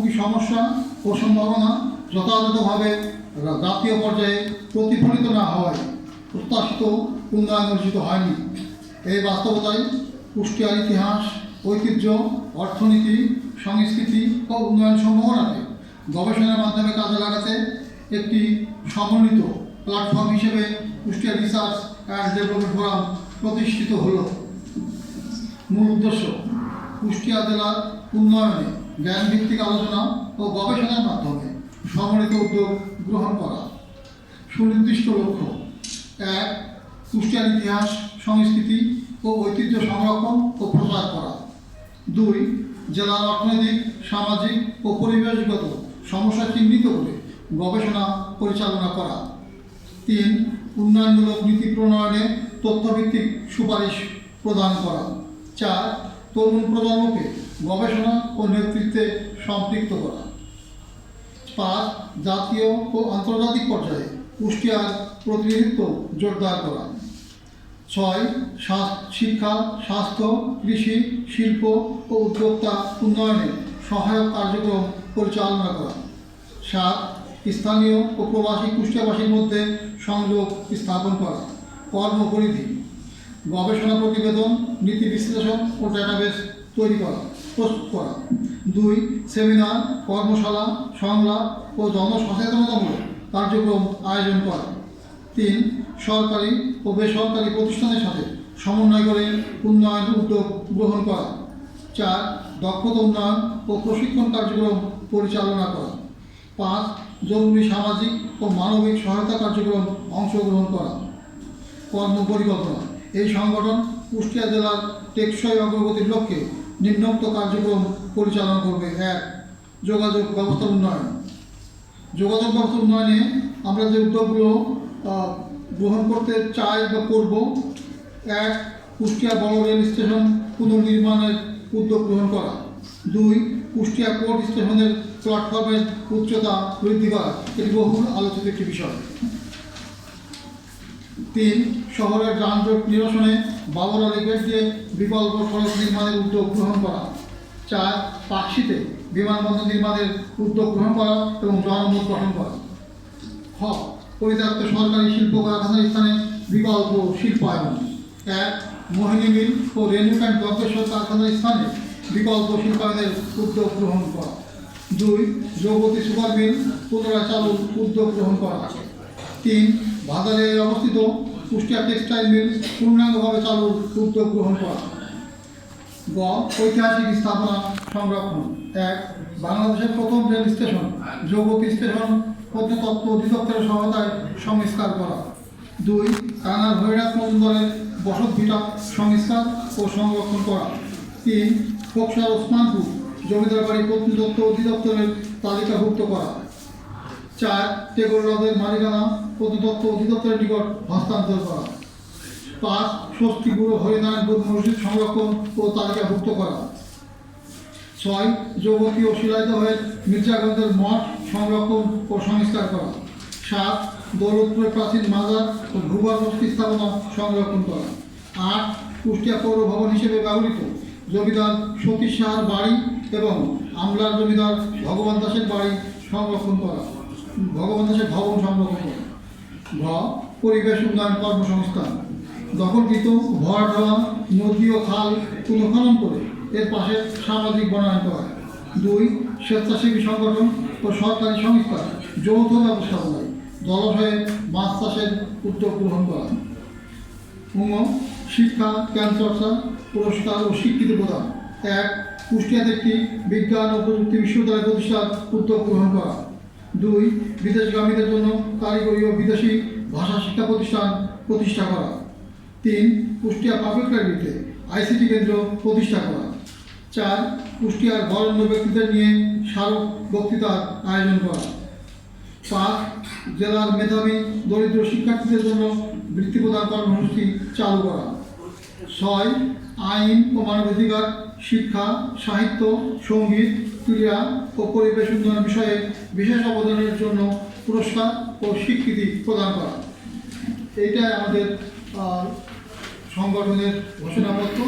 কি সমস্যা ও সম্ভাবনা যথাযথভাবে জাতীয় পর্যায়ে প্রতিফলিত না হওয়ায় প্রত্যাশিত উন্নয়ন অর্জিত হয়নি। এই বাস্তবতায় কুষ্টিয়ার ইতিহাস, ঐতিহ্য, অর্থনীতি, সংস্কৃতি ও উন্নয়ন সম্ভাবনাকে গবেষণার মাধ্যমে কাজে লাগাতে একটি সমন্বিত প্ল্যাটফর্ম হিসেবে Kushtia research and development forum প্রতিষ্ঠিত হল। মূল উদ্দেশ্য কুষ্টিয়া জেলার উন্নয়নে জ্ঞানভিত্তিক আলোচনা ও গবেষণার মাধ্যমে সমন্বিত উদ্যোগ গ্রহণ করা। সুনির্দিষ্ট লক্ষ্য: 1. কুষ্টিয়ার ইতিহাস, সংস্কৃতি ও ঐতিহ্য সংরক্ষণ ও প্রচার করা। 2. জেলার অর্থনৈতিক, সামাজিক ও পরিবেশগত সমস্যা চিহ্নিত করে গবেষণা পরিচালনা করা। 3. উন্নয়নমূলক নীতি প্রণয়নে তথ্যভিত্তিক সুপারিশ প্রদান করা। 4. তরুণ প্রজন্মকে গবেষণা ও নেতৃত্বে সম্পৃক্ত করা। 5. জাতীয় ও আন্তর্জাতিক পর্যায়ে কুষ্টিয়ার প্রতিনিধিত্ব জোরদার করা। 6. শিক্ষা, স্বাস্থ্য, কৃষি, শিল্প ও উদ্যোক্তা উন্নয়নে সহায়ক কার্যক্রম পরিচালনা করা। 7. স্থানীয় ও প্রবাসী কুষ্টিয়াবাসীর মধ্যে সংযোগ স্থাপন করা। কর্মপরিধি: গবেষণা প্রতিবেদন, নীতি বিশ্লেষণ ও ডেটাবেস তৈরি করা, প্রস্তুত করা। 2. সেমিনার, কর্মশালা, সংলাপ ও জনসচেতনতামূলক কার্যক্রম আয়োজন করা। 3. সরকারি ও বেসরকারি প্রতিষ্ঠানের সাথে সমন্বয় করে উন্নয়ন উদ্যোগ গ্রহণ করা। 4. দক্ষতা উন্নয়ন ও প্রশিক্ষণ কার্যক্রম পরিচালনা করা। 5. জরুরি সামাজিক ও মানবিক সহায়তা কার্যক্রম অংশগ্রহণ করা। কর্মপরিকল্পনা: এই সংগঠন কুষ্টিয়া জেলার টেকসই অগ্রগতির লক্ষ্যে নিম্নোক্ত কার্যক্রম পরিচালনা করবে। 1. যোগাযোগ ব্যবস্থা উন্নয়ন। যোগাযোগ ব্যবস্থা উন্নয়নে আমরা যে উদ্যোগগুলো গ্রহণ করতে চাই বা করব: 1. কুষ্টিয়া বড় রেল স্টেশন পুনর্নির্মাণের উদ্যোগ গ্রহণ করা। 2. কুষ্টিয়া কোর্ট স্টেশনের প্ল্যাটফর্মের উচ্চতা বৃদ্ধি করা, এটি বহুল আলোচিত একটি বিষয়। 3. শহরের যানজট নিরসনে বাবর আলী গেট দিয়ে বিকল্প সড়ক নির্মাণের উদ্যোগ গ্রহণ করা। 4. পাকশিতে বিমানবন্দর নির্মাণের উদ্যোগ গ্রহণ করা এবং জনমত গঠন করা। খ. পরিত্যক্ত সরকারি শিল্প কারখানার স্থানে বিকল্প শিল্পায়ন। 1. মোহিনী মিল ও রেণুক অ্যান্ড দক্ষেশ্বর কারখানার স্থানে বিকল্প শিল্পায়নের উদ্যোগ গ্রহণ করা। 2. যৌবতী সুপার মিল পুনরায় চালুর উদ্যোগ গ্রহণ করা। 3. ভাদারে অবস্থিত কুষ্টিয়া টেক্সটাইল মিল পূর্ণাঙ্গভাবে চালুর উদ্যোগ গ্রহণ করা। গ. ঐতিহাসিক স্থাপনা সংরক্ষণ। 1. বাংলাদেশের প্রথম রেল স্টেশন যৌবতী স্টেশন প্রত্নতত্ত্ব অধিদপ্তরের সহায়তায় সংস্কার করা। 2. কানার ভৈরব মজুমদারের বসতভিটা সংস্কার ও সংরক্ষণ করা। 3. ফোকসার ওসমানপুর জমিদার বাড়ি প্রত্নতত্ত্ব অধিদপ্তরের তালিকাভুক্ত করা। 4. টেগোর হ্রদের মালিকানা প্রত্নতত্ত্ব অধিদপ্তরের নিকট হস্তান্তর করা। 5. স্বস্তি গুরু হরিনারায়ণপুর মসজিদ সংরক্ষণ ও তালিকাভুক্ত করা। 6. যৌবতী ও শিলাইদহের মির্জাগঞ্জের মঠ সংরক্ষণ ও সংস্কার করা। 7. দৌলতপুরের প্রাচীন মাজার ও ভূগর্ভস্থ স্থাপনা সংরক্ষণ করা। 8. কুষ্টিয়া পৌর ভবন হিসেবে ব্যবহৃত জমিদার সতীশ সাহার বাড়ি এবং আমলার জমিদার ভগবান দাসের বাড়ি সংরক্ষণ করা, ভগবান দাসের ভবন সংরক্ষণ করা। ঘ. পরিবেশ উন্নয়ন কর্মসংস্থান: দখলকৃত ভরাট হওয়া নদী ও খাল পুনঃখনন করে এর পাশে সামাজিক বনায়ন করা। 2. স্বেচ্ছাসেবী সংগঠন ও সরকারি সংস্থা যৌথ ব্যবস্থাপনায় জলাশয়ে মাছ চাষের উদ্যোগ গ্রহণ করা। শিক্ষা, জ্ঞান চর্চা, পুরস্কার ও স্বীকৃতি প্রদান। 1. কুষ্টিয়াতে একটি বিজ্ঞান ও প্রযুক্তি বিশ্ববিদ্যালয় প্রতিষ্ঠার উদ্যোগ গ্রহণ করা। 2. বিদেশগামীদের জন্য কারিগরি ও বিদেশি ভাষা শিক্ষা প্রতিষ্ঠান প্রতিষ্ঠা করা। 3. কুষ্টিয়া পাবলিক লাইব্রেরিতে ICT কেন্দ্র প্রতিষ্ঠা করা। 4. কুষ্টিয়ার বরেণ্য ব্যক্তিদের নিয়ে স্মারক বক্তৃতার আয়োজন করা। 5. জেলার মেধাবী দরিদ্র শিক্ষার্থীদের জন্য বৃত্তি প্রদান কর্মসূচি চালু করা। 6. আইন ও মানবাধিকার, শিক্ষা, সাহিত্য, সঙ্গীত, ক্রীড়া ও পরিবেশ উন্নয়ন বিষয়ে বিশেষ অবদানের জন্য পুরস্কার ও স্বীকৃতি প্রদান করা। এইটাই আমাদের সংগঠনের ঘোষণাপত্র।